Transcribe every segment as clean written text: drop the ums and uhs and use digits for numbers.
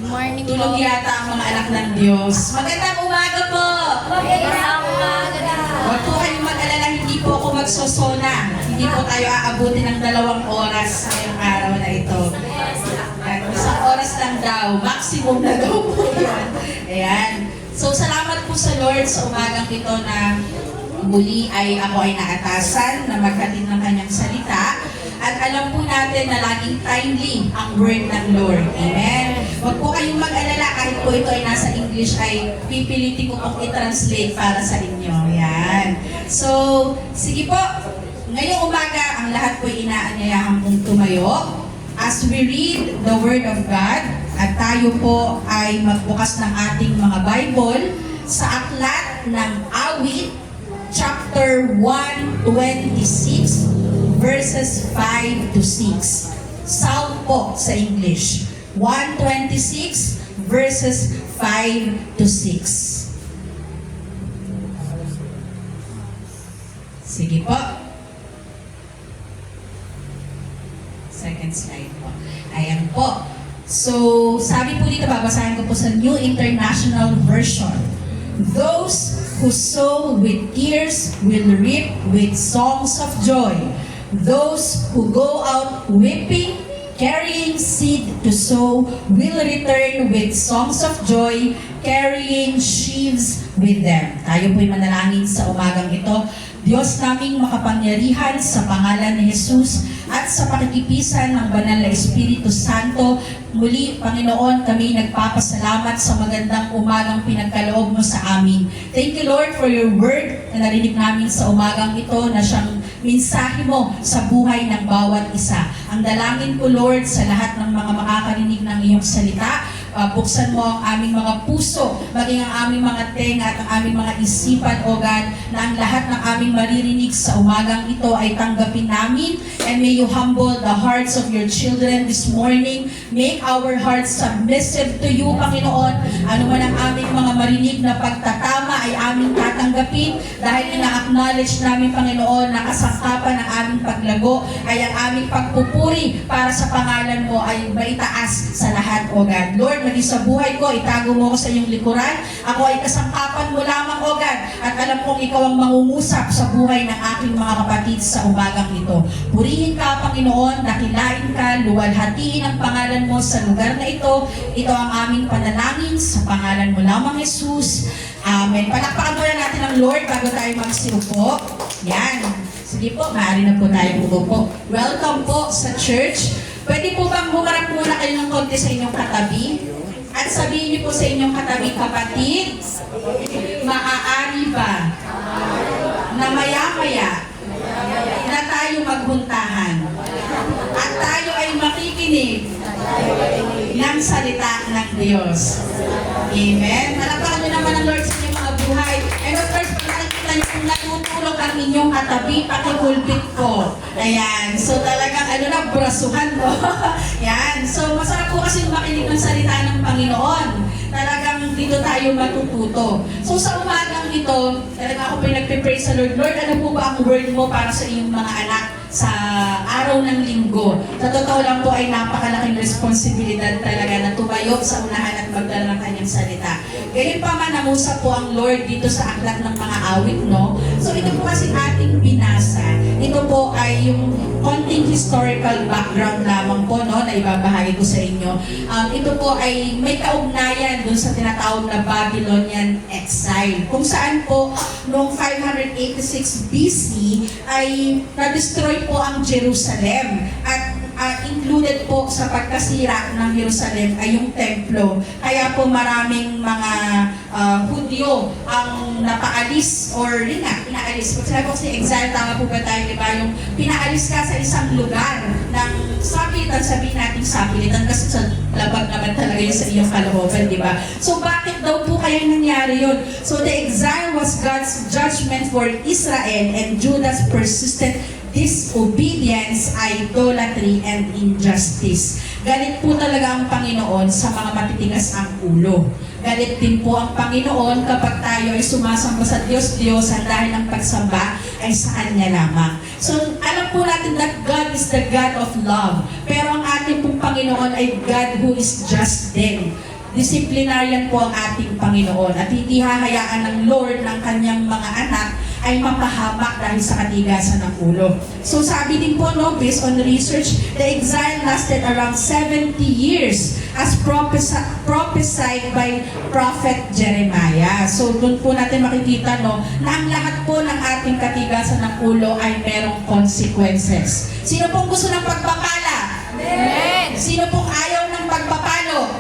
morning Tulog po. yata ang mga anak ng Diyos. Magandang umaga po! Magandang umaga. Huwag po kayong mag-alala, hindi po ako magsosona. Hindi po tayo aabutin ng 2 oras ngayong araw na ito. At 1 oras lang daw, maximum na daw po yun. Ayan. So salamat po sa Lord sa umagang ito na muli ay ako ay naatasan na maghatid ng kanyang salita. At alam po natin na laging timely ang word ng Lord. Amen. Huwag po kayong mag-alala kahit po ito ay nasa English ay pipilitin ko pong i-translate para sa inyo. Ayan. So, sige po. Ngayong umaga, ang lahat po inaanyayahan pong tumayo as we read the Word of God at tayo po ay magbukas ng ating mga Bible sa aklat ng Awit, chapter 126, verses 5 to 6. Psalm po sa English. 126 verses 5 to 6. Sige po. Second slide po. Ayan po. So, sabi po dito, babasahin ko po sa New International Version. Those who sow with tears will reap with songs of joy. Those who go out weeping, carrying seed to sow, will return with songs of joy, carrying sheaves with them. Tayo po'y manalangin sa umagang ito. Diyos naming makapangyarihan, sa pangalan ni Jesus at sa pakikipisan ng Banal na Espiritu Santo, muli, Panginoon, kami nagpapasalamat sa magandang umagang pinagkaloob mo sa amin. Thank you, Lord, for your word na narinig namin sa umagang ito na siyang mensahe mo sa buhay ng bawat isa. Ang dalangin ko, Lord, sa lahat ng mga makakarinig ng iyong salita, buksan mo ang aming mga puso, maging ang aming mga tenga at ang aming mga isipan, O God, na ang lahat ng aming maririnig sa umagang ito ay tanggapin namin. And may you humble the hearts of your children this morning. Make our hearts submissive to you, Panginoon. Ano man ang aming mga marinig na pagtatama ay aming tatanggapin dahil ina-acknowledge namin, Panginoon, na kasangkapan ng aming paglago ay ang aming pagpupuri para sa pangalan mo ay maitaas sa lahat, O God. Lord, maging sa buhay ko, itago mo ko sa iyong likuran. Ako ay kasangkapan mo lamang, O God. At alam kong ikaw ang mangungusap sa buhay ng aking mga kapatid sa umagang ito. Purihin ka, Panginoon, dakilain ka, luwalhatiin ang pangalan mo sa lugar na ito. Ito ang aming panalangin sa pangalan mo lamang, Jesus. Amen. Palakpakan muna natin ang Lord bago tayo magsiupo. Yan. Sige po, maaari na po tayo umupo. Welcome po sa church. Pwede po bang bumarap muna kayo ng konti sa inyong katabi? At sabihin niyo po sa inyong katabi, kapatid, maaari ba na maya-maya na tayo maghuntahan at tayo ay makikinig ng salita ng Diyos? Amen. Palakpakan niyo naman ang Lord sa inyong mga buhay. And of course, pag nakikita niyo kung natutulog ang inyong katabi, pakikulpit ko. Ayan. So talagang brasuhan mo. Yan. So masarap po kasi makinig ng salita ng Panginoon. Talagang dito tayo matututo. So sa umagang ito, talagang ako pinagpipray sa Lord. Lord, ano po ba ang word mo para sa iyong mga anak sa araw ng linggo? Sa totoo lang po ay napakalaking responsibilidad talaga na tumayo sa unahan at magdala ng kanyang salita. Ganyan pa man, namusap po ang Lord dito sa aklat ng mga awit, no? So ito po kasi ating binasa. Ito po ay yung konting historical background lamang po, no, na ibabahagi ko sa inyo. Ito po ay may kaugnayan dun sa tinatawag na Babylonian exile. Kung saan po, noong 586 BC ay na-destroy po ang Jerusalem at included po sa pagkasira ng Jerusalem ay yung templo. Kaya po maraming mga Hudyo ang napaalis or yun nga, pinaalis. Pag sinabi ko kasi exile, tama po ba tayo, diba? Yung pinaalis ka sa isang lugar ng sapilitan, sabihin natin sapilitan kasi sa labag naman talaga yun sa iyong kalooban, diba? So bakit daw po kaya nangyari yun? So the exile was God's judgment for Israel and Judah's persistent disobedience, idolatry, and injustice. Galit po talaga ang Panginoon sa mga matitigas ang ulo. Galit din po ang Panginoon kapag tayo ay sumasamba sa Diyos at dahil ang pagsamba ay sa Kanya lamang. So, alam po natin that God is the God of love. Pero ang ating pong Panginoon ay God who is just din. disciplinarian po ang ating Panginoon at hindi hahayaan ng Lord ng kanyang mga anak ay mapahamak dahil sa katigasan ng ulo. So sabi din po, no, based on research, the exile lasted around 70 years as prophesied by Prophet Jeremiah. So doon po natin makikita, no, na ang lahat po ng ating katigasan ng ulo ay merong consequences. Sino pong gusto ng pagpapala? Amen. Sino pong ayaw ng pagpapalo?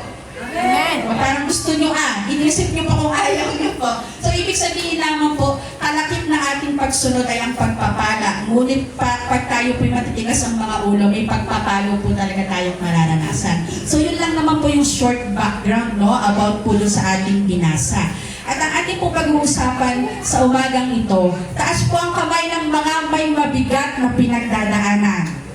Amen. O parang gusto nyo inisip nyo pa kung ayaw nyo po. So ibig sabihin naman po, kalakip na ating pagsunod ay ang pagpapala. Ngunit pag tayo po'y matitigas ang mga ulo, may pagpapalo po talaga tayong mararanasan. So yun lang naman po yung short background, no, about po dun sa ating binasa. At ang ating po pag-uusapan sa umagang ito, taas po ang kamay ng mga may mabigat na pinagdadaanan.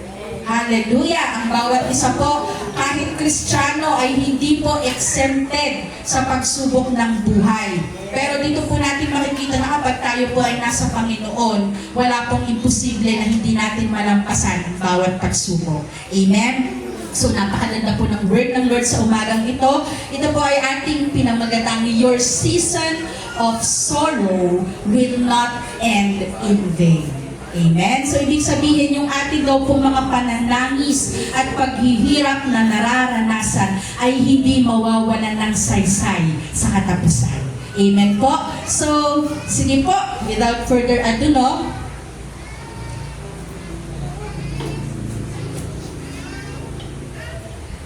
Hallelujah! Ang bawat isa po, kahit Kristiyano, ay hindi po exempted sa pagsubok ng buhay. Pero dito po natin makikita na kapag tayo po ay nasa Panginoon, wala pong imposible na hindi natin malampasan ang bawat pagsubok. Amen? So napakaganda po ng word ng Lord sa umagang ito. Ito po ay ating pinamagatang, your season of sorrow will not end in vain. Amen? So, ibig sabihin yung ating daw pong mga pananangis at paghihirap na nararanasan ay hindi mawawalan ng saysay sa katapusan. Amen po? So, sige po, without further ado, no?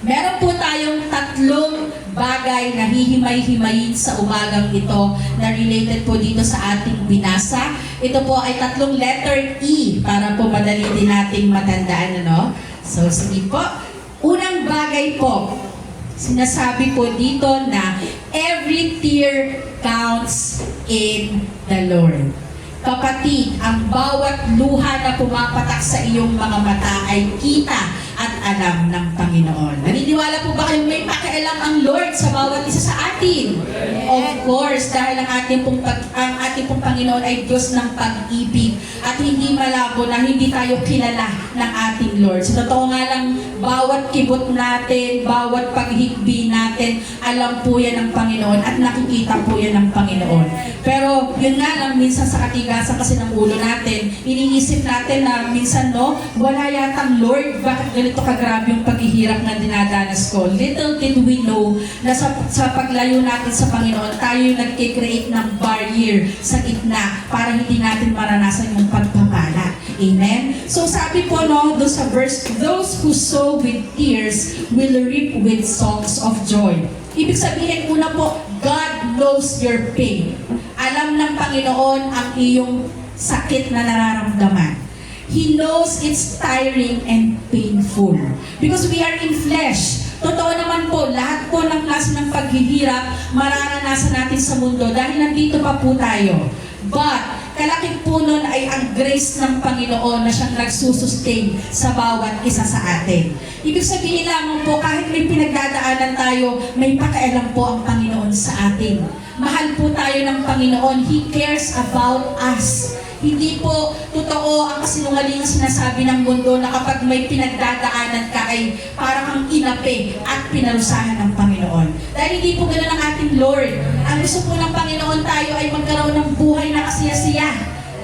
Meron po tayong tatlong bagay na hihimay-himayin sa umagang ito na related po dito sa ating binasa. Ito po ay tatlong letter E para po madali din nating matandaan, ano? So, sige po. Unang bagay po, sinasabi po dito na every tear counts in the Lord. Kapatid, ang bawat luha na pumapatak sa iyong mga mata ay kita at alam ng Panginoon. Naniniwala po ba kayong may pakialam ang Lord sa bawat isa sa atin? Of course, dahil ang ating pong Panginoon ay Diyos ng pag-ibig at hindi malabo na hindi tayo kilala ng ating Lord. So totoo nga lang, bawat kibot natin, bawat paghigbi natin, alam po yan ng Panginoon at nakikita po yan ng Panginoon. Pero yun nga lang, minsan sa katigasan kasi ng ulo natin, iniisip natin na minsan, no, wala yatang Lord, bakit ganito kagrabe yung paghihirap na dinadanas ko? Little did we know na sa paglayo natin sa Panginoon, tayo yung nagkikreate ng barrier sa gitna para hindi natin maranasan yung pagpapala. Amen? So sabi po, no, doon sa verse, those who sow with tears will reap with songs of joy. Ibig sabihin, una po, God knows your pain. Alam ng Panginoon ang iyong sakit na nararamdaman. He knows it's tiring and painful. Because we are in flesh. Totoo naman po, lahat po ng klase ng paghihirap, mararanasan natin sa mundo dahil nandito pa po tayo. But, kalaki po nun ay ang grace ng Panginoon na siyang nagsusustain sa bawat isa sa atin. Ibig sabihin lamang po, kahit may pinagdadaanan tayo, may pakialam po ang Panginoon sa atin. Mahal po tayo ng Panginoon. He cares about us. Hindi po totoo ang kasinungalingang sinasabi ng mundo na kapag may pinagdadaanan ka ay parang kang inapi at pinarusahan ng Panginoon. Dahil hindi po ganoon ang ating Lord. Ang gusto po ng Panginoon tayo ay magkaroon ng buhay na kasiyasiya,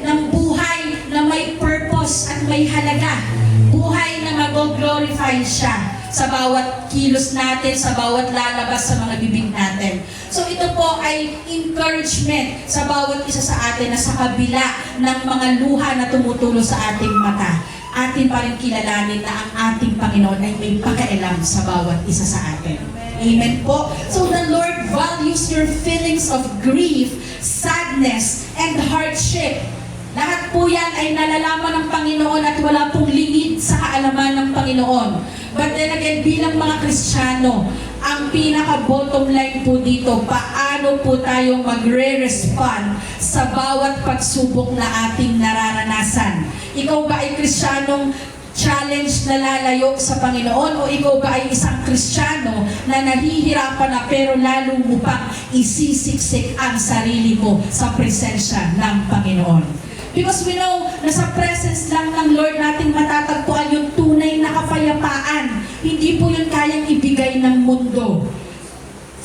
ng buhay na may purpose at may halaga, buhay na mag-glorify siya sa bawat kilos natin, sa bawat lalabas sa mga bibig natin. So ito po ay encouragement sa bawat isa sa atin na sa kabila ng mga luha na tumutulo sa ating mata, atin pa rin kilalanin na ang ating Panginoon ay may pakialam sa bawat isa sa atin. Amen po. So the Lord values your feelings of grief, sadness, and hardship. Lahat po yan ay nalalaman ng Panginoon at wala pong limit sa kaalaman ng Panginoon. But then again, bilang mga Kristiyano, ang pinaka-bottom line po dito, paano po tayo magre-respond sa bawat pagsubok na ating nararanasan? Ikaw ba ay Kristiyanong challenge na lalayo sa Panginoon o ikaw ba ay isang Kristiyano na nahihirapan na pero lalo mo pang isisiksik ang sarili mo sa presensya ng Panginoon? Because we know na sa presence lang ng Lord natin matatagpuan yung tunay na kapayapaan. Hindi po yun kayang ibigay ng mundo.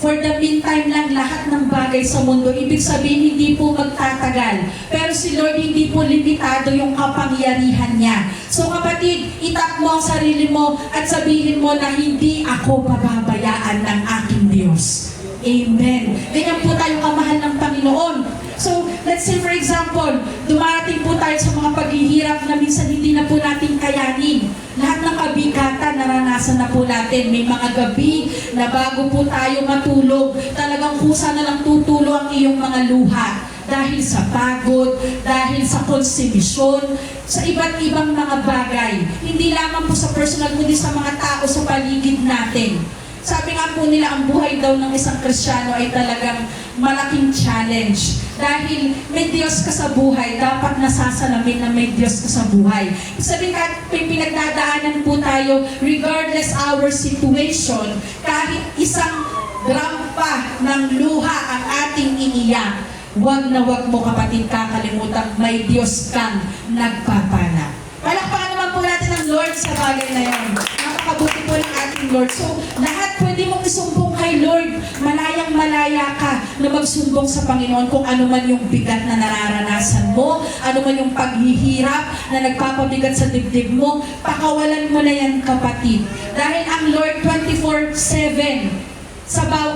For the meantime lang, lahat ng bagay sa mundo, ibig sabihin hindi po magtatagal. Pero si Lord hindi po limitado yung kapangyarihan niya. So kapatid, itap mo ang sarili mo at sabihin mo na hindi ako pababayaan ng aking Diyos. Amen. Ganyan po tayo kamahal ng Panginoon. So, let's say for example, dumarating po tayo sa mga paghihirap na minsan hindi na po natin kayanin. Lahat ng kabigatan, naranasan na po natin. May mga gabi na bago po tayo matulog, talagang kusa na lang tutulo ang iyong mga luha. Dahil sa pagod, dahil sa konsumisyon, sa iba't ibang mga bagay. Hindi lamang po sa personal, kundi sa mga tao sa paligid natin. Sabi nga po nila, ang buhay daw ng isang Kristiyano ay talagang malaking challenge. Dahil may Diyos ka sa buhay, dapat nasasalamin na may Diyos ka sa buhay. Sabi nga, may pinagdadaanan po tayo, regardless our situation, kahit isang gram pa ng luha ang ating iniyak, wag na wag mo kapatid kakalimutan, may Diyos kang nagpapala. Palakpakan naman po natin ang Lord sa bagay na yan. Napakabuti po ng ating Lord. So, lahat pwede mong isumbong kay Lord. Malayang-malaya ka na magsumbong sa Panginoon kung ano man yung bigat na nararanasan mo, ano man yung paghihirap na nagpapabigat sa dibdib mo, pakawalan mo na yan kapatid. Dahil ang Lord 24/7,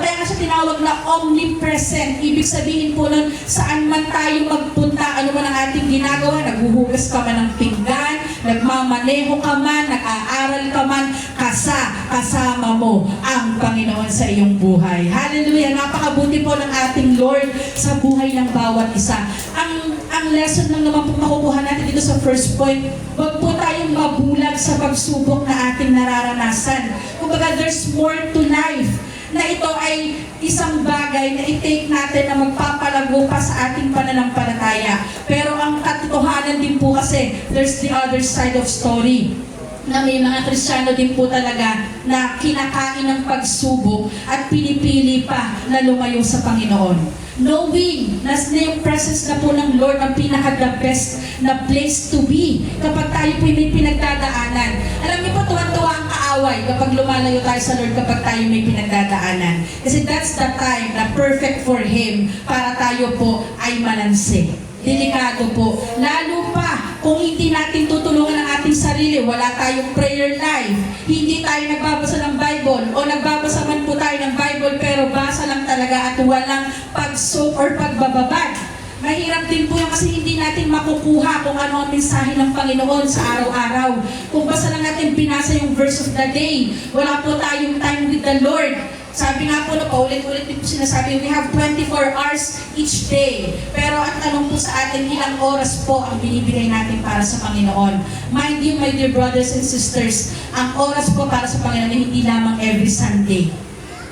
kaya nga siya tinawag na omnipresent. Ibig sabihin po nun, saan man tayo magpunta, ano man ang ating ginagawa, naghuhugas ka man ng pinggan, nagmamaneho ka man, nag-aaral ka man, kasama mo ang Panginoon sa iyong buhay. Hallelujah! Napakabuti po ng ating Lord sa buhay ng bawat isa. Ang lesson lang naman po makukuha natin dito sa first point, huwag po tayong mabulag sa pagsubok na ating nararanasan. Kumbaga, there's more to life, na ito ay isang bagay na i-take natin na magpapalago pa sa ating pananampalataya. Pero ang katotohanan din po kasi, there's the other side of story. Na may mga Kristiyano din po talaga na kinakain ng pagsubok at pinipili pa na lumayo sa Panginoon. Knowing na yung presence na po ng Lord ang pinaka-the best na place to be kapag tayo po may pinagdadaanan. Alam niyo po, tuwan-tuwa ang kaaway kapag lumalayo tayo sa Lord, kapag tayo may pinagdadaanan. Kasi that's the time na perfect for Him para tayo po ay malanse. Delikado po. Lalo pa, kung hindi natin tutulungan ang ating sarili, wala tayong prayer life, hindi tayo nagbabasa ng Bible, o nagbabasa man po tayo ng Bible, pero basa lang talaga at walang pag-soak or pagbababad. Mahirap din po yung kasi hindi natin makukuha kung ano ang mensahe ng Panginoon sa araw-araw. Kung basta lang natin binasa yung verse of the day, wala po tayong time with the Lord. Sabi nga po na paulit-ulit din po sinasabi, we have 24 hours each day. Pero ang tanong po sa atin, ilang oras po ang binibigay natin para sa Panginoon? Mind you, my dear brothers and sisters, ang oras po para sa Panginoon ay hindi lamang every Sunday.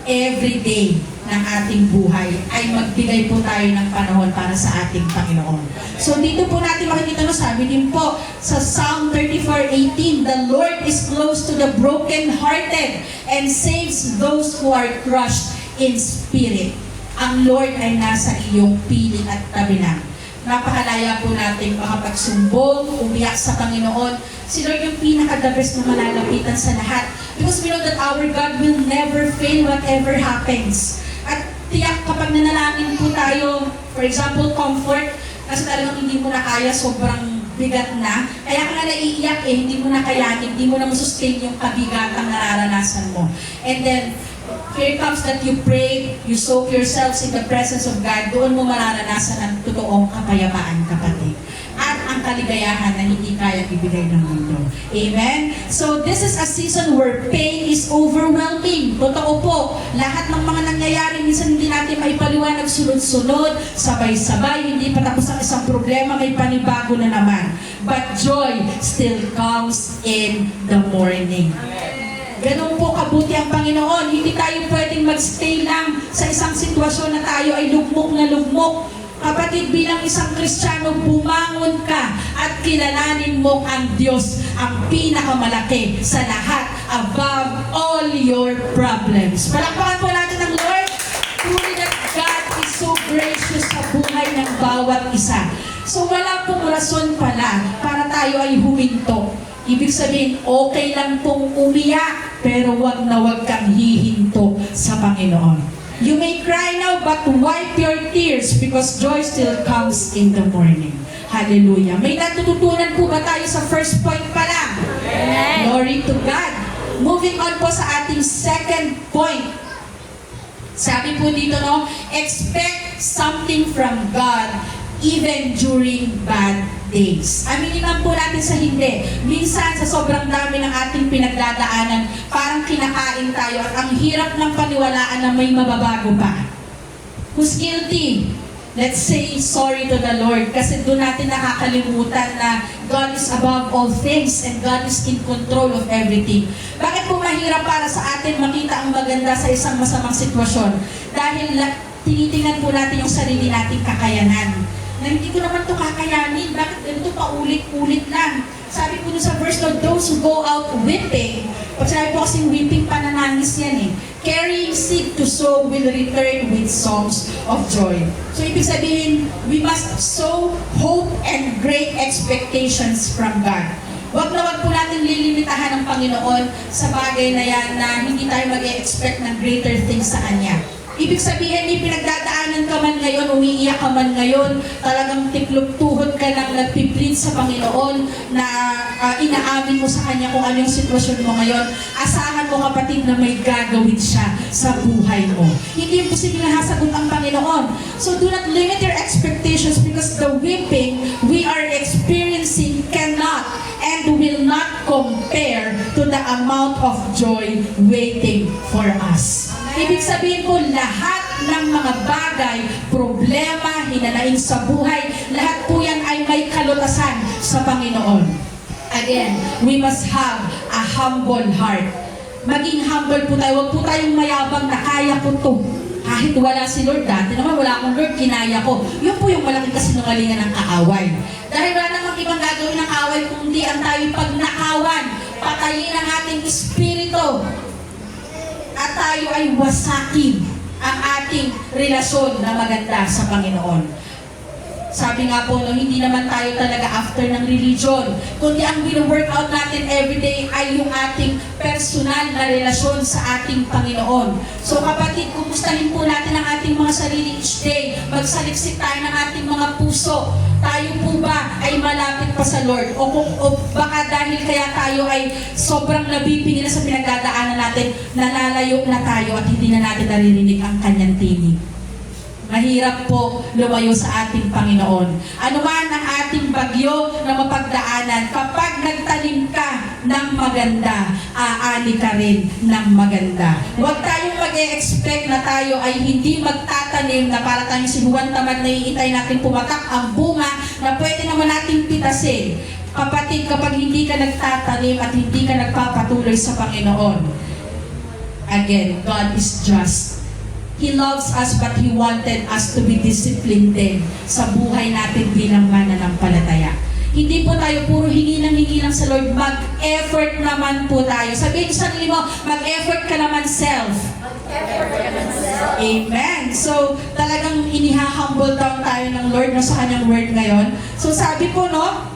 Every day ng ating buhay ay magbigay po tayo ng panahon para sa ating Panginoon. So dito po natin makikita, no, sabi din po sa Psalm 34:18, the Lord is close to the broken-hearted and saves those who are crushed in spirit. Ang Lord ay nasa iyong piling at tabi na. Napakalaya po natin makapagsumbong, umiyak sa Panginoon. Si Lord yung pinaka-the best na malalapitan sa lahat. Because we know that our God will never fail whatever happens. At tiyak kapag nanalangin po tayo, for example, comfort, kasi talagang hindi mo na kaya, sobrang bigat na. Kaya ka nga naiiyak hindi mo na kayanin, hindi mo na masustain yung kabigatang nararanasan mo. And then, here comes that you pray, you soak yourselves in the presence of God, doon mo mararanasan ang totoong kapayapaan, kapatid. At ang kaligayahan na hindi kayang ibigay ng mundo. Amen? So, this is a season where pain is overwhelming. Totoo po, lahat ng mga nangyayari, minsan hindi natin maipaliwanag sunod-sunod, sabay-sabay, hindi pa tapos ang isang problema, may panibago na naman. But joy still comes in the morning. Ganun po kabuti ang Panginoon. Hindi tayo pwedeng magstay lang sa isang sitwasyon na tayo ay lugmok na lugmok. Kapatid, bilang isang Kristiyano, bumangon ka at kilalanin mo ang Diyos, ang pinakamalaki sa lahat, above all your problems. Palakpakan po natin ang Lord. Truly that God is so gracious sa buhay ng bawat isa. So wala pong rason pala para tayo ay huminto. Ibig sabihin, okay lang pong umiyak, pero wag na wag kang hihinto sa Panginoon. You may cry now, but wipe your tears because joy still comes in the morning. Hallelujah. May natututunan po ba tayo sa first point pa lang? Amen. Glory to God. Moving on po sa ating second point. Sabi po dito, no, expect something from God even during bad days. Aminin lang po natin sa hindi. Minsan, sa sobrang dami ng ating pinagdadaanan, parang kinakain tayo at ang hirap ng paniwalaan na may mababago pa. Who's guilty? Let's say sorry to the Lord kasi doon natin nakakalimutan na God is above all things and God is in control of everything. Bakit po mahirap para sa atin makita ang maganda sa isang masamang sitwasyon? Dahil tinitingnan po natin yung sarili nating kakayanan. Na hindi ko naman ito kakayanin. Bakit ganito paulit-ulit lang? Sabi po sa verse Lord, those who go out weeping, pag sabi po kasing weeping, pananangis yan eh. Carrying seed to sow will return with songs of joy. So ibig sabihin, we must sow hope and great expectations from God. Huwag na huwag po natin lilimitahan ng Panginoon sa bagay na yan na hindi tayo mag-e-expect ng greater things sa Kanya. Ibig sabihin, may pinagdadaanan ka man ngayon, umiiyak ka man ngayon, talagang tiklop-tuhod ka lang nagpiplead sa Panginoon na inaamin mo sa Kanya kung ano yung sitwasyon mo ngayon. Asahan mo kapatid na may gagawin siya sa buhay mo. Hindi imposible na hasagot ang Panginoon. So do not limit your expectations because the weeping we are experiencing cannot and will not compare to the amount of joy waiting for us. Ibig sabihin po, lahat ng mga bagay, problema, hinanain sa buhay, lahat po yan ay may kalutasan sa Panginoon. Again, we must have a humble heart. Maging humble po tayo. Huwag po tayong mayabang na kaya ko to. Kahit wala si Lord, dati naman wala akong Lord, kinaya ko. Yun po yung malaking kasinungalingan ng kaaway. Dahil wala namang ibang gagawin ng kaaway kundi ang tayo pagnakawan, patayin ang ating espiritu, at tayo ay wasakin ang ating relasyon na maganda sa Panginoon. Sabi nga po, no, hindi naman tayo talaga after ng religion, kundi ang bino-workout natin everyday ay yung ating personal na relasyon sa ating Panginoon. So kapatid, kumustahin po natin ang ating mga sarili each day. Magsaliksik tayo ng ating mga puso. Tayo po ba ay malapit pa sa Lord? O baka dahil kaya tayo ay sobrang nabibigil na sa pinagdadaanan natin, nalalayo na tayo at hindi na natin naririnig ang Kanyang tinig. Mahirap po lumayo sa ating Panginoon. Ano man ang ating bagyo na mapagdaanan, kapag nagtanim ka ng maganda, aani ka rin ng maganda. Huwag tayong mag-e-expect na tayo ay hindi magtatanim na para tayong si Juan tamad na iitay natin pumatak ang bunga na pwede naman nating pitasin. Kapatid, kapag hindi ka nagtatanim at hindi ka nagpapatuloy sa Panginoon, again, God is just. He loves us but He wanted us to be disciplined din sa buhay natin bilang mananampalataya. Hindi po tayo puro hingi lang sa Lord. Mag-effort naman po tayo. Sabihin sa sarili mo, mag-effort ka naman self. Amen. So, talagang iniha-humble down tayo ng Lord no, sa Kanyang word ngayon. So, sabi po, no,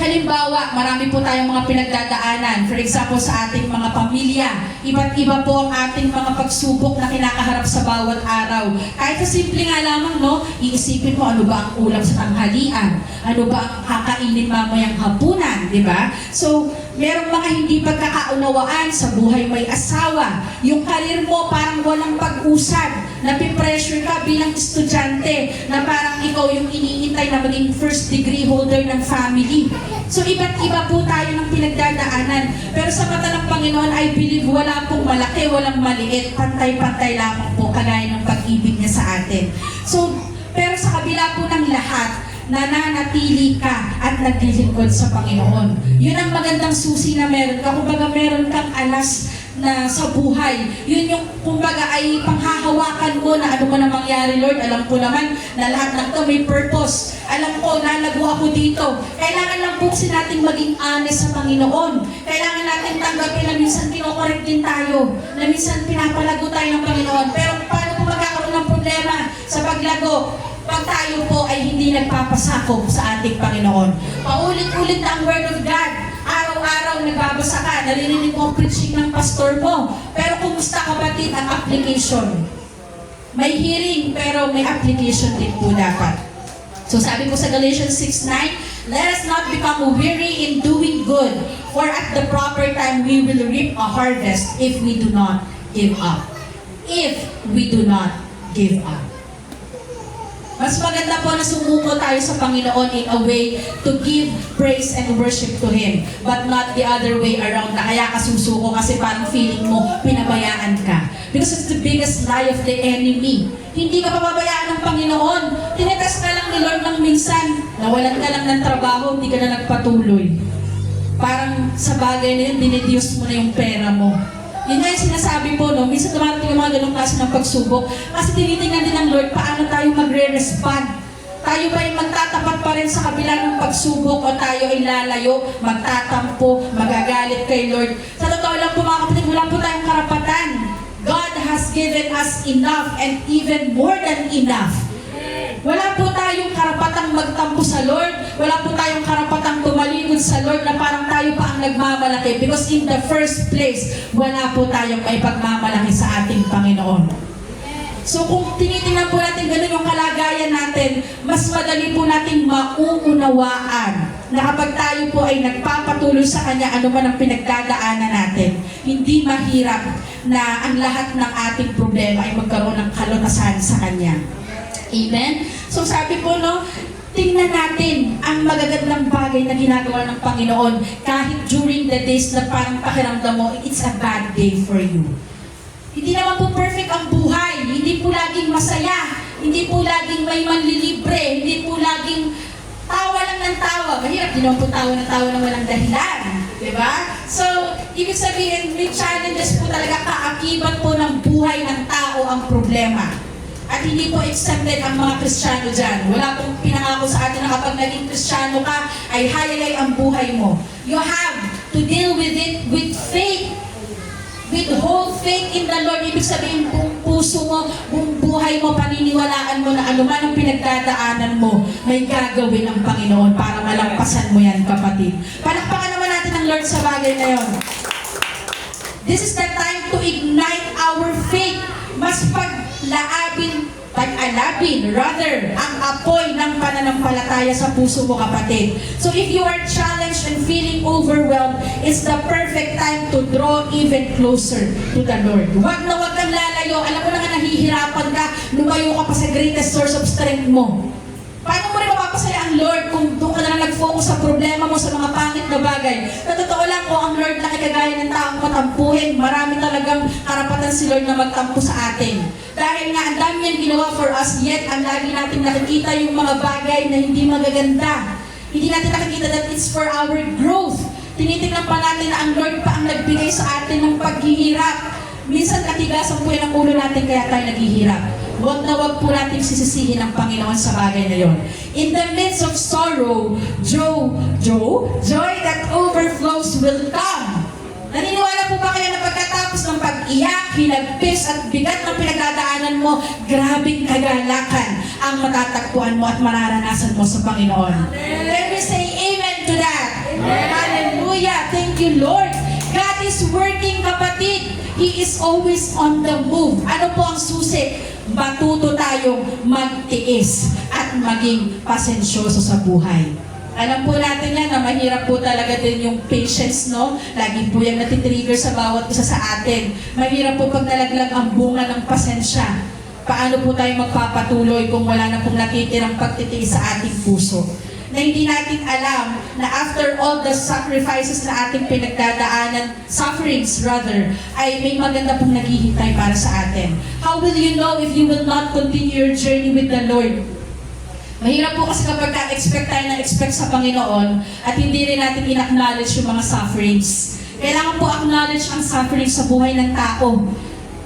halimbawa, marami po tayong mga pinagdadaanan. For example, sa ating mga pamilya, iba't iba po ang ating mga pagsubok na kinakaharap sa bawat araw. Kahit sa simple nga lamang, no, iisipin mo ano ba ang ulam sa tanghalian? Ano ba ang kakainin mamayang hapunan? Diba? So, merong mga hindi pagkakaunawaan sa buhay may asawa. Yung karir mo parang walang pag-usad. Napipressure ka bilang estudyante na parang ikaw yung iniintay na maging first degree holder ng family. So iba't iba po tayo ng pinagdadaanan. Pero sa mata ng Panginoon, I believe wala pong malaki, walang maliit. Pantay-pantay lamang po kagaya ng pag-ibig niya sa atin. So, pero sa kabila po ng lahat, nananatili ka at naglilingkod sa Panginoon. Yun ang magandang susi na meron ka. Kumbaga meron kang alas na sa buhay. Yun yung kumbaga ay panghahawakan mo na ano man ang mangyari, Lord. Alam ko naman na lahat ng ito may purpose. Alam ko, nalago ako dito. Kailangan lang po natin maging honest sa Panginoon. Kailangan natin tanggapin na minsan kinokorek din tayo. Na minsan pinapalago tayo ng Panginoon. Pero paano po magkakaroon ng problema sa paglago? Pag tayo po ay hindi nagpapasakop sa ating Panginoon. Paulit-ulit na ang Word of God. Araw-araw nagbabasa ka, naririnig mo ang preaching ng pastor mo. Pero kung kamusta kapatid ang application? May hearing pero may application din po dapat. So sabi po sa Galatians 6:9, let us not become weary in doing good, for at the proper time we will reap a harvest if we do not give up. If we do not give up. Mas maganda po na sumuko tayo sa Panginoon in a way to give praise and worship to Him, but not the other way around na kaya ka susuko kasi parang feeling mo pinabayaan ka. Because it's the biggest lie of the enemy. Hindi ka pababayaan ng Panginoon. Tinetest ka lang ni Lord ng minsan. Nawalan ka lang ng trabaho, hindi ka na nagpatuloy. Parang sa bagay na yun, dinidiyos mo na yung pera mo. Yun nga yung sinasabi po, no? Minsan dumarating yung mga ganong klase ng pagsubok. Kasi tinitingnan din ng Lord, paano tayo magre-respond? Tayo ba ay magtatapat pa rin sa kabila ng pagsubok o tayo ay lalayo, magtatampo, magagalit kay Lord? Sa totoo lang po mga kapatid, wala po tayong karapatan. God has given us enough and even more than enough. Wala po tayong karapatang magtampo sa Lord. Wala po tayong karapatang tumalikod sa Lord na parang tayo pa ang nagmamalaki. Because in the first place, wala po tayong may pagmamalaki sa ating Panginoon. So kung tinitingnan po natin ganun yung kalagayan natin, mas madali po nating mauunawaan na kapag tayo po ay nagpapatuloy sa Kanya, ano man ang pinagdadaanan natin, hindi mahirap na ang lahat ng ating problema ay magkaroon ng kalutasan sa Kanya. Amen? So sabi po, no, tingnan natin ang magagandang bagay na ginagawa ng Panginoon kahit during the days na parang pakiramdam mo, it's a bad day for you. Hindi naman po perfect ang buhay. Hindi po laging masaya. Hindi po laging may manlilibre. Hindi po laging tawa lang ng tawa. Mahirap din naman po tawa ng tawa ng walang dahilan. Diba? So, ibig sabihin, may challenges po talaga, kaakibat po ng buhay ng tao ang problema. At hindi po exempted ang mga Kristiyano dyan. Wala pong pinangako sa atin na kapag naging Kristiyano ka, ay hayalay ang buhay mo. You have to deal with it with faith. With whole faith in the Lord. Ibig sabihin, buong puso mo, buong buhay mo, paniniwalaan mo na anuman ang pinagdadaanan mo, may gagawin ang Panginoon para malampasan mo yan, kapatid. Palakpakan naman natin ang Lord sa bagay na yon. This is the time to ignite our faith. Mas pag-alabin, rather, ang apoy ng pananampalataya sa puso mo, kapatid. So if you are challenged and feeling overwhelmed, it's the perfect time to draw even closer to the Lord. Huwag na huwag kang lalayo. Alam mo na nga nahihirapan ka, lumayo ka pa sa greatest source of strength mo. Paano mo rin mapapasaya ang Lord kung doon ka na nag-focus sa problema mo, sa mga pangit na bagay? Sa totoo lang, kung ang Lord na kagaya ng taong matampuhin, marami talagang karapatan si Lord na magtampo sa atin. Dahil nga, ang dami niyang ginawa for us, yet ang lagi natin nakikita yung mga bagay na hindi magaganda. Hindi natin nakikita that it's for our growth. Tinitingnan pa natin na ang Lord pa ang nagbigay sa atin ng paghihirap. Minsan katigasan po yan ang ulo natin kaya tayo naghihirap. Huwag na huwag po natin sisisihin ang Panginoon sa bagay na yon. In the midst of sorrow, joy that overflows will come. Naniniwala po ba kayo na pagkatapos ng pag-iyak, hinagpis at bigat ng pinagdadaanan mo, grabing kagalakan ang matatagpuan mo at mararanasan mo sa Panginoon? Can we say amen to that? Amen. Hallelujah! Thank you, Lord! God is working, kapatid. He is always on the move. Ano po ang susi? Matuto tayong magtiis at maging pasensyoso sa buhay. Alam po natin yan na mahirap po talaga din yung patience, no? Lagi po yan natitrigger sa bawat isa sa atin. Mahirap po pag nalaglag ang bunga ng pasensya. Paano po tayo magpapatuloy kung wala na pong natitirang pagtitiis sa ating puso? Na hindi natin alam na after all the sacrifices na ating pinagdadaanan, sufferings rather, ay may maganda pong naghihintay para sa atin. How will you know if you will not continue your journey with the Lord? Mahirap po kasi kapag ka-expect tayo na expect sa Panginoon at hindi rin natin in-acknowledge yung mga sufferings. Kailangan po acknowledge ang sufferings sa buhay ng tao.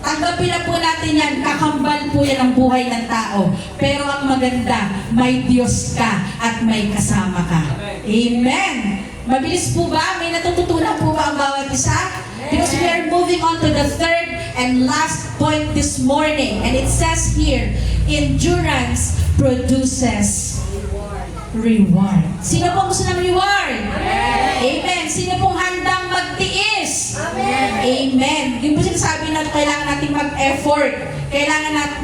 Tanggapin na po natin yan, kakambal po yan ang buhay ng tao. Pero ang maganda, may Diyos ka at may kasama ka. Amen! Mabilis po ba? May natututunan po ba ang bawat isa? Because we are moving on to the third and last point this morning. And it says here, endurance produces reward. Sino pong gusto ng reward? Amen! Sino pong handang magtiis? Amen. Yung po sinasabi na kailangan natin mag-effort. Kailangan natin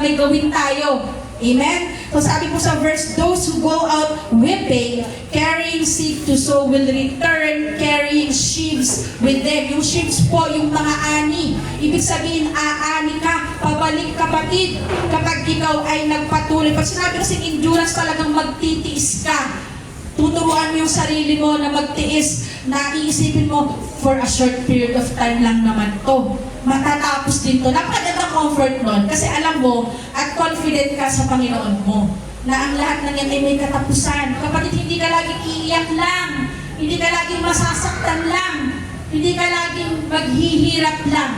may gawin tayo. Amen? So sabi po sa verse, those who go out whipping, carrying seed to sow will return carrying sheaves with them. Yung sheaves po, yung mga ani. Ibig sabihin, aani ka, pabalik kapatid, kapag ikaw ay nagpatuloy. Pag sinabi kasing endurance, talagang magtitiis ka. Tuturuan mo yung sarili mo na magtiis, na iisipin mo, for a short period of time lang naman to. Matatapos din to. Napakagandang comfort nun. Kasi alam mo, at confident ka sa Panginoon mo, na ang lahat ng yan ay may katapusan. Kapatid, hindi ka laging iiyak lang. Hindi ka laging masasaktan lang. Hindi ka laging maghihirap lang.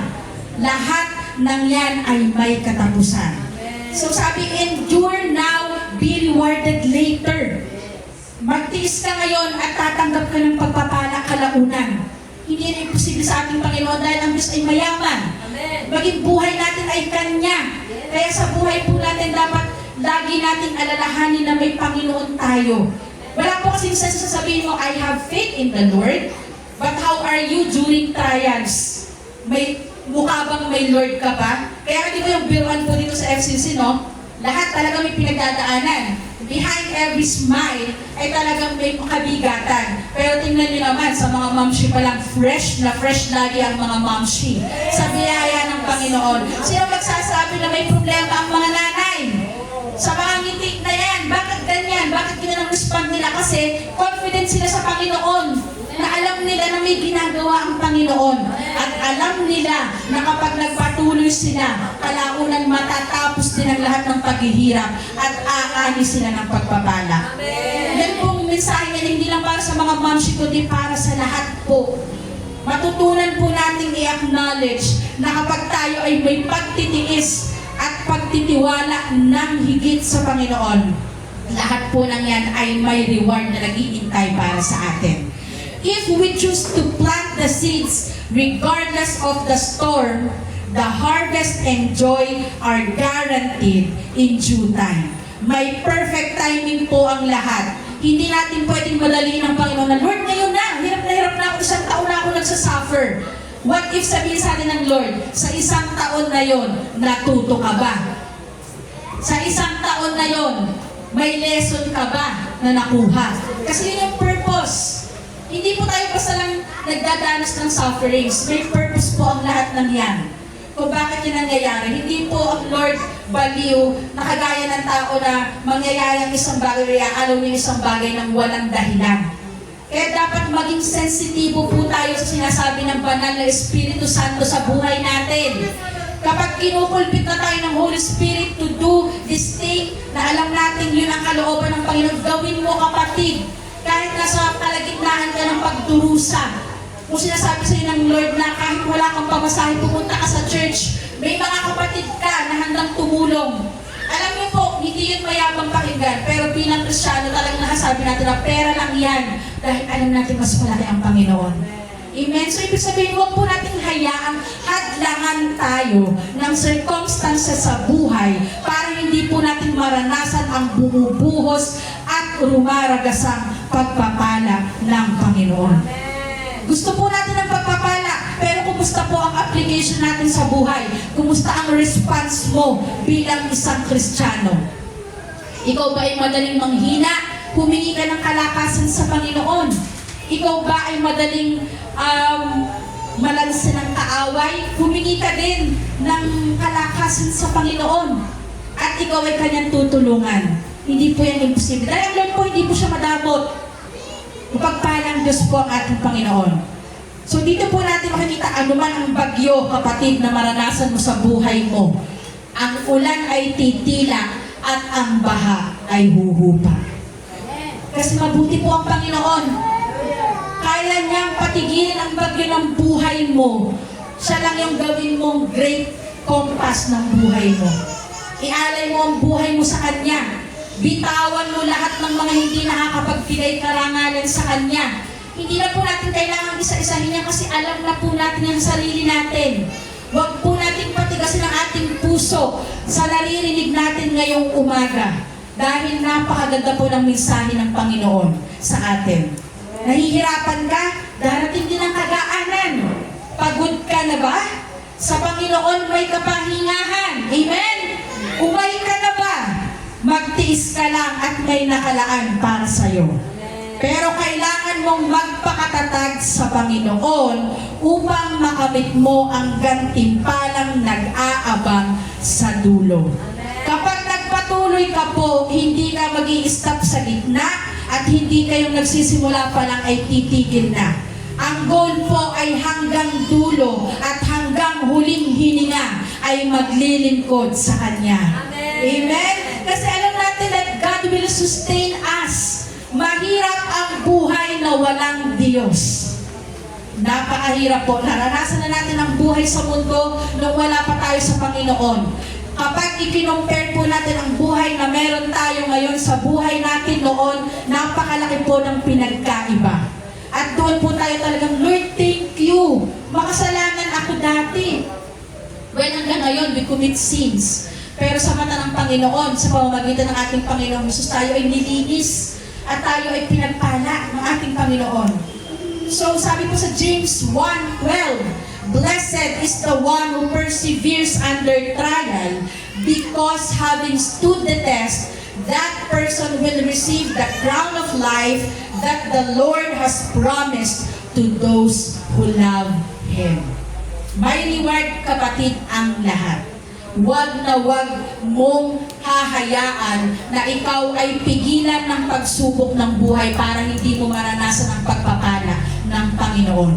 Lahat ng yan ay may katapusan. So sabi, endure now, be rewarded later. Magtiis ka ngayon at tatanggap ka ng pagpapala kalaunan. Hindi na imposible sa ating Panginoon dahil ang Diyos ay mayaman. Maging buhay natin ay Kanya. Kaya sa buhay po natin dapat lagi nating alalahanin na may Panginoon tayo. Wala po kasing sense sasabihin mo, I have faith in the Lord, but how are you during trials? May mukha bang may Lord ka ba? Kaya di ba yung biruan po dito sa FCC, no? Lahat talaga may pinagdadaanan. Behind every smile ay talagang may kabigatan. Pero tingnan niyo naman, sa mga mamshi pa lang, fresh na fresh lagi ang mga mamshi. Sa biyaya ng Panginoon. Sino magsasabi na may problema ang mga nanay? Sa mga ngiti na yan, bakit ganyan? Bakit ganyan ang respond nila? Kasi confident sila sa Panginoon. Na alam nila na may ginagawa ang Panginoon. At alam nila na kapag nagpatuloy sila, kalaunan matatapos din ang lahat ng paghihirap at aani sila ng pagpapala. Yan pong mensahe niya, hindi lang para sa mga mamshi, kundi para sa lahat po. Matutunan po nating i-acknowledge na kapag tayo ay may pagtitiis at pagtitiwala ng higit sa Panginoon, lahat po ng yan ay may reward na nag-iintay para sa atin. If we choose to plant the seeds regardless of the storm, the harvest and joy are guaranteed in due time. May perfect timing po ang lahat. Hindi natin pwedeng madaliin ang Panginoon na, Lord, ngayon na hirap na ako, isang taon na ako nagsasuffer. What if sabihin sa atin ng Lord, sa isang taon na yon, natuto ka ba? Sa isang taon na yon, may lesson ka ba na nakuha? Kasi yun yung purpose. Hindi po tayo basta lang nagdadanas ng sufferings. May purpose po ang lahat ng yan. Kung bakit yun nangyayari. Hindi po ang Lord baliw na kagaya ng tao na mangyayari ang isang bagay, alaw niya isang bagay ng walang dahilan. Kaya dapat maging sensitibo po tayo sa sinasabi ng banal na Espiritu Santo sa buhay natin. Kapag kinupulpit na tayo ng Holy Spirit to do this thing na alam natin yun ang kalooban ng Panginoon, gawin mo kapatid. Kahit nasa kalagitnaan ka ng pagdurusa, kung sinasabi sa iyo ng Lord na kahit wala kang pamasahe, pumunta ka sa church, may mga kapatid ka na handang tumulong. Alam niyo po, hindi yun mayabang pakinggan, pero bilang Kristyano talagang nasasabi natin na pera lang yan dahil alam natin mas malaki ang Panginoon. Amen? So ibig sabihin, huwag po natin hayaang hadlangan tayo ng circumstances sa buhay para hindi po natin maranasan ang bumubuhos at rumaragasang pagpapala ng Panginoon. Gusto po natin ng pagpapala, pero kumusta po ang application natin sa buhay? Kumusta ang response mo bilang isang Kristiyano? Ikaw ba ay madaling manghina? Humingi ka ng kalakasan sa Panginoon. Ikaw ba ay madaling malansin ng kaaway? Humingi ka din ng kalakasan sa Panginoon. At ikaw ay kanyang tutulungan. Hindi po yan imposible. Dahil ang Lord po, hindi po siya madamot. Mapagpalang Diyos po ang ating Panginoon. So dito po natin makikita anuman ang bagyo, kapatid, na maranasan mo sa buhay mo. Ang ulan ay titila at ang baha ay huhupa. Kasi mabuti po ang Panginoon. Kaya niyang patigilin ang bagyo ng buhay mo. Siya lang yung gawin mong great compass ng buhay mo. Ialay mo ang buhay mo sa Kanya. Bitawan mo lahat ng mga hindi nakakapagbigay karangalan sa Kanya. Hindi na po natin kailangan isa-isahin niya kasi alam na po natin yung sarili natin. Huwag po natin patigasin ang ating puso sa naririnig natin ngayong umaga. Dahil napakaganda po ng mensahe ng Panginoon sa atin. Nahihirapan ka, darating din ang kagaanan. Pagod ka na ba? Sa Panginoon may kapahingahan. Amen? Umay ka na ba? Magtiis ka lang at may nakalaan para sa'yo. Pero kailangan mong magpakatatag sa Panginoon upang makamit mo ang gantimpalang nag-aabang sa dulo. Kapag nagpatuloy ka po, hindi ka mag-i-stop sa gitna at hindi kayong nagsisimula pa lang ay titigil na. Ang goal po ay hanggang dulo at hanggang huling hininga ay maglilingkod sa Kanya. Amen? Kasi alam natin that God will sustain us. Mahirap ang buhay na walang Diyos. Napakahirap po. Naranasan na natin ang buhay sa mundo nung wala pa tayo sa Panginoon. Kapag ikinompare po natin ang buhay na meron tayo ngayon sa buhay natin noon, napakalaki po ng pinagkaiba. At doon po tayo talagang, Lord, thank you. Makasalanan ako dati. When hanggang ngayon, we commit sins. Pero sa mata ng Panginoon, sa pamamagitan ng ating Panginoon Jesus, tayo ay nilinis. At tayo ay pinagpala ng ating Panginoon. So, sabi po sa James 1:12, Blessed is the one who perseveres under trial, because having stood the test, that person will receive the crown of life that the Lord has promised to those who love Him. May reward, kapatid, ang lahat. Huwag na huwag mong hahayaan na ikaw ay pigilan ng pagsubok ng buhay para hindi mo maranasan ang pagpapala ng Panginoon.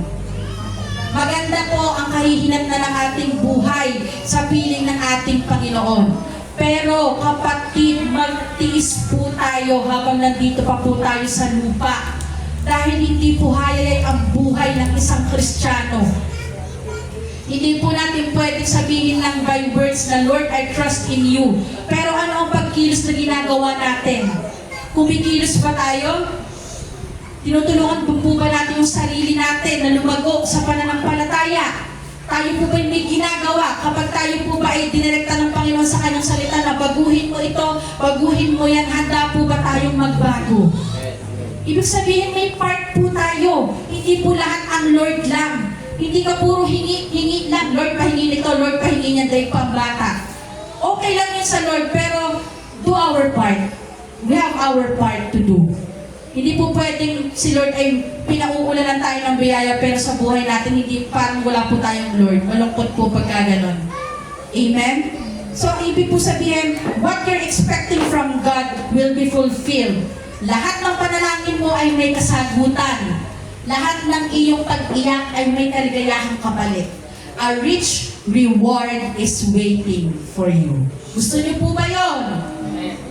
Maganda po ang kahihinat na ng ating buhay sa piling ng ating Panginoon. Pero kapatid, magtiis po tayo habang nandito pa po tayo sa lupa. Dahil hindi po hayay ang buhay ng isang Kristiyano. Hindi po natin pwedeng sabihin lang by words na, Lord, I trust in you. Pero ano ang pagkilos na ginagawa natin? Kumikilos ba tayo? Tinutulungan po ba natin yung sarili natin na lumago sa pananampalataya? Tayo po ba may ginagawa kapag tayo po ba ay dinirekta ng Panginoon sa kanyang salita na baguhin mo ito, baguhin mo yan, handa po ba tayong magbago? Ibig sabihin may part po tayo. Hindi po lahat ang Lord lang. Hindi ka puro hingi lang, Lord, pahingi nito, Lord, pahingi niyan dahil pambata. Okay lang yun sa Lord, pero do our part. We have our part to do. Hindi po pwedeng si Lord ay pinauulanan tayo ng biyaya, pero sa buhay natin, hindi parang wala po tayong Lord. Malungkot po pagka ganon. Amen? So, ibig po sabihin, what you're expecting from God will be fulfilled. Lahat ng panalangin mo ay may kasagutan. Lahat ng iyong pag-iyak ay may kaligayahang kapalit. A rich reward is waiting for you. Gusto niyo po ba yun?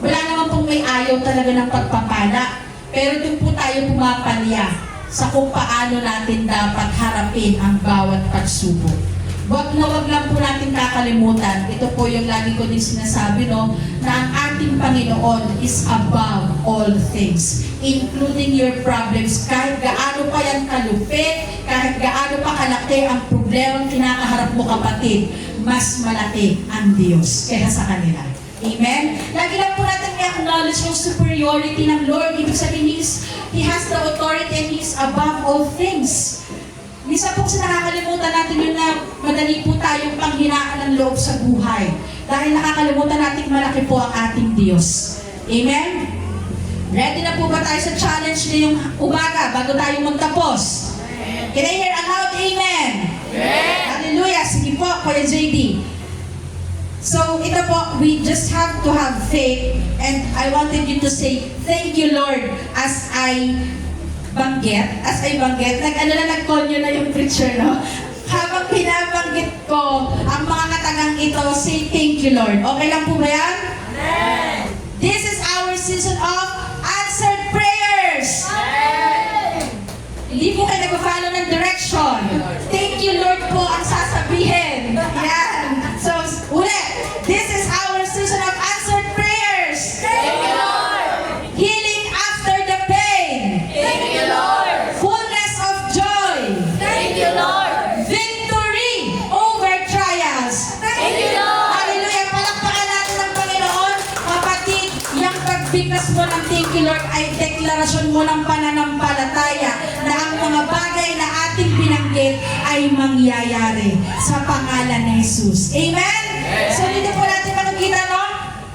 Wala naman pong may ayaw talaga ng pagpapala. Pero doon po tayo pumapalya sa kung paano natin dapat harapin ang bawat pagsubok. Wag lang po natin kakalimutan. Ito po yung lagi ko din sinasabi, no, na ang ating Panginoon is above all things, including your problems. Kahit gaano pa yan kalupit, kahit gaano pa kalaki ang problema ang kinakaharap mo, kapatid, mas malaki ang Diyos kaya sa kanila. Amen? Lagi lang po natin i-acknowledge yung superiority ng Lord. Ibig sabihin, He has the authority and He is above all things. Minsan po kasi nakakalimutan natin yun na madali po tayong panghinaan ng loob sa buhay. Dahil nakakalimutan natin malaki po ang ating Diyos. Amen? Ready na po ba tayo sa challenge ngayong umaga bago tayo magtapos? Can I hear a loud amen? Amen! Hallelujah! Sige po, Kuya JD. So, ito po, we just have to have faith, and I wanted you to say, thank you, Lord, as I banggit, nag-call nyo na yung preacher, no? Habang pinabanggit ko ang mga katagang ito, say thank you, Lord. Okay lang po ba yan? Amen! This is our season of answered prayers! Amen! Hindi po kayo nag-follow ng direction. Thank you, Lord po ang sasabihin. Yan. So, ulit. This is our season of answered prayers. Thank you, Lord. Healing after the pain. Thank you, Lord. Fullness of joy. Thank you, Lord. Victory over trials. Thank you, Lord. Hallelujah. Palakpakan natin ng Panginoon. Kapatid, yung pagbigkas mo ng thank you, Lord, ay deklarasyon mo ng pananampalataya na ang mga bagay na ating binabanggit ay mangyayari sa pangalan ni Jesus. Amen? So dito po natin makikita, no?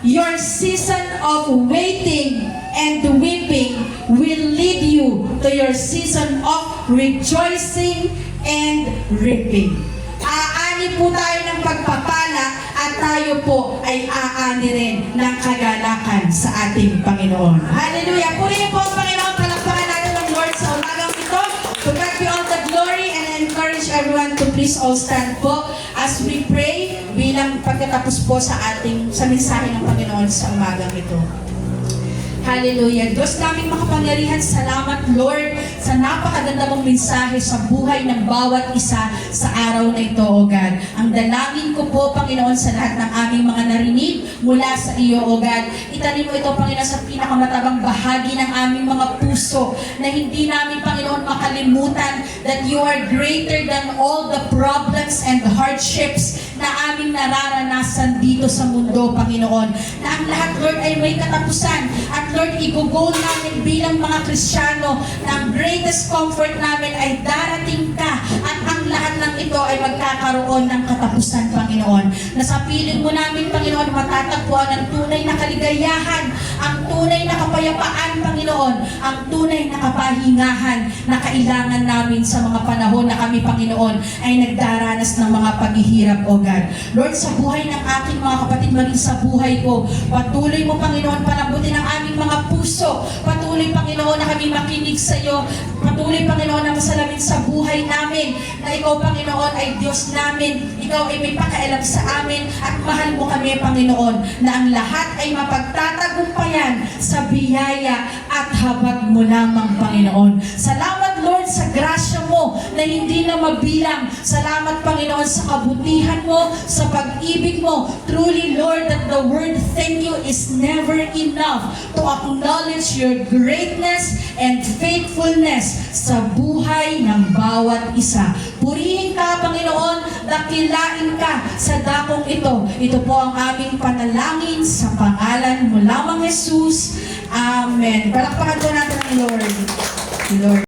Your season of waiting and weeping will lead you to your season of rejoicing and reaping. Aani po tayo ng pagpapala at tayo po ay aani rin ng kagalakan sa ating Panginoon. Hallelujah! Purihin po ang Panginoon. Palakpakan natin ng Lord sa umagang ito. To God be all the glory, and I encourage everyone to please all stand po as we pray bilang pagkatapos po sa mensahe ng Panginoon sa umagang ito. Hallelujah. Diyos naming makapangyarihan, salamat Lord sa napakaganda mong mensahe sa buhay ng bawat isa sa araw na ito, O God. Ang dalangin ko po, Panginoon, sa lahat ng aming mga narinig mula sa iyo, O God. Itanim mo ito, Panginoon, sa pinakamatabang bahagi ng aming mga puso na hindi namin, Panginoon, makalimutan that you are greater than all the problems and hardships na aming nararanasan dito sa mundo, Panginoon. Na ang lahat, Lord, ay may katapusan. At Lord, i-goal namin bilang mga Kristiyano na ang greatest comfort namin ay darating ka. At ang lahat ng ito ay magkakaroon ng katapusan, Panginoon. Na sa piling mo namin, Panginoon, matatagpuan ang tunay na kaligayahan, ang tunay na kapayapaan, Panginoon, ang tunay na kapahingahan na kailangan namin sa mga panahon na kami, Panginoon, ay nagdaranas ng mga paghihirap, O God. Lord, sa buhay ng aking mga kapatid, maging sa buhay ko, patuloy mo, Panginoon, palambutin ang aming mga puso. Patuloy, Panginoon, na kami makinig sa iyo. Patuloy, Panginoon, na masalamin sa buhay namin na ikaw, Panginoon, ay Diyos namin. Ikaw ay may pakialam sa amin at mahal mo kami, Panginoon, na ang lahat ay mapagtatagumpayan sa biyaya at habag mo lamang, Panginoon. Salamat, Lord, sa grasya mo na hindi na mabilang. Salamat, Panginoon, sa kabutihan mo, sa pag-ibig mo. Truly, Lord, that the word thank you is never enough to acknowledge your greatness and faithfulness sa buhay ng bawat isa. Purihin ka, Panginoon, dakilain ka sa dakong ito. Ito po ang aming panalangin sa pangalan mo lamang, Jesus. Amen. Palakpakan po natin ang Lord. Lord.